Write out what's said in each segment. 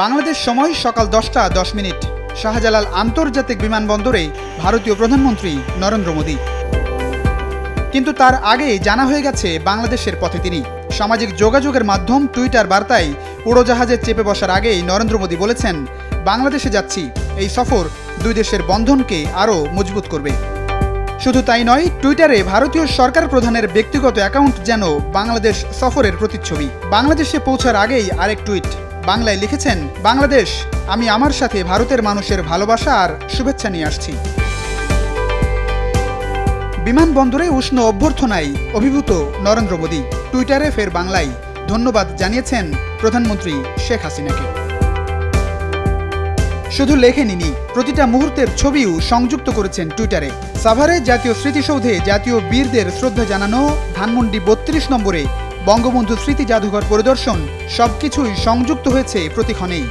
বাংলাদেশ সময় সকাল 10টা 10 মিনিট। শাহজালাল আন্তর্জাতিক বিমানবন্দরে ভারতীয় প্রধানমন্ত্রী নরেন্দ্র মোদী। কিন্তু তার আগেই জানা হয়ে গেছে বাংলাদেশের পথে তিনি। সামাজিক যোগাযোগের মাধ্যম টুইটার বার্তায় উড়োজাহাজে চেপে বসার আগেই নরেন্দ্র মোদী বলেছেন, বাংলাদেশে যাচ্ছি, এই সফর দুই দেশের বন্ধনকে আরও মজবুত করবে। শুধু তাই নয়, টুইটারে ভারতীয় সরকার প্রধানের ব্যক্তিগত অ্যাকাউন্ট যেন বাংলাদেশ সফরের প্রতিচ্ছবি। বাংলাদেশে পৌঁছার আগেই আরেক টুইট বাংলায় লিখেছেন, বাংলাদেশ, আমি আমার সাথে ভারতের মানুষের ভালোবাসা আর শুভেচ্ছা নিয়ে আসছি। বিমানবন্দরে উষ্ণ অভ্যর্থনায় অভিভূত নরেন্দ্র মোদী টুইটারে ফের বাংলায় ধন্যবাদ জানিয়েছেন প্রধানমন্ত্রী শেখ হাসিনাকে। শুধু লেখেননি, প্রতিটা মুহূর্তের ছবিও সংযুক্ত করেছেন টুইটারে। সাভারে জাতীয় স্মৃতিসৌধে জাতীয় বীরদের শ্রদ্ধা জানানো, ধানমন্ডি 32 নম্বরে বঙ্গবন্ধু স্মৃতি জাদুঘর পরিদর্শন, সবকিছুই সংযুক্ত হয়েছে প্রতিক্ষণেই।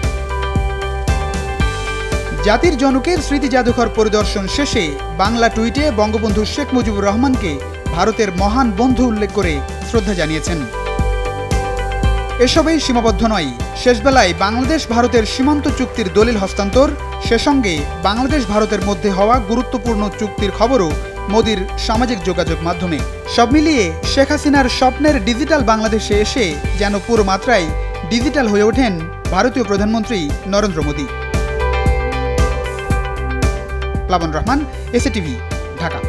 জাতির জনকের স্মৃতি জাদুঘর পরিদর্শন শেষে বাংলা টুইটে বঙ্গবন্ধু শেখ মুজিবুর রহমানকে ভারতের মহান বন্ধু উল্লেখ করে শ্রদ্ধা জানিয়েছেন। এসবেই সীমাবদ্ধ নয়, শেষবেলায় বাংলাদেশ ভারতের সীমান্ত চুক্তির দলিল হস্তান্তর, সে সঙ্গে বাংলাদেশ ভারতের মধ্যে হওয়া গুরুত্বপূর্ণ চুক্তির খবরও মোদির সামাজিক যোগাযোগ মাধ্যমে। সব মিলিয়ে শেখ হাসিনার স্বপ্নের ডিজিটাল বাংলাদেশে এসে যেন পুরো মাত্রায় ডিজিটাল হয়ে ওঠেন ভারতীয় প্রধানমন্ত্রী নরেন্দ্র মোদী। প্লাবন রহমান, এসএটিভি, ঢাকা।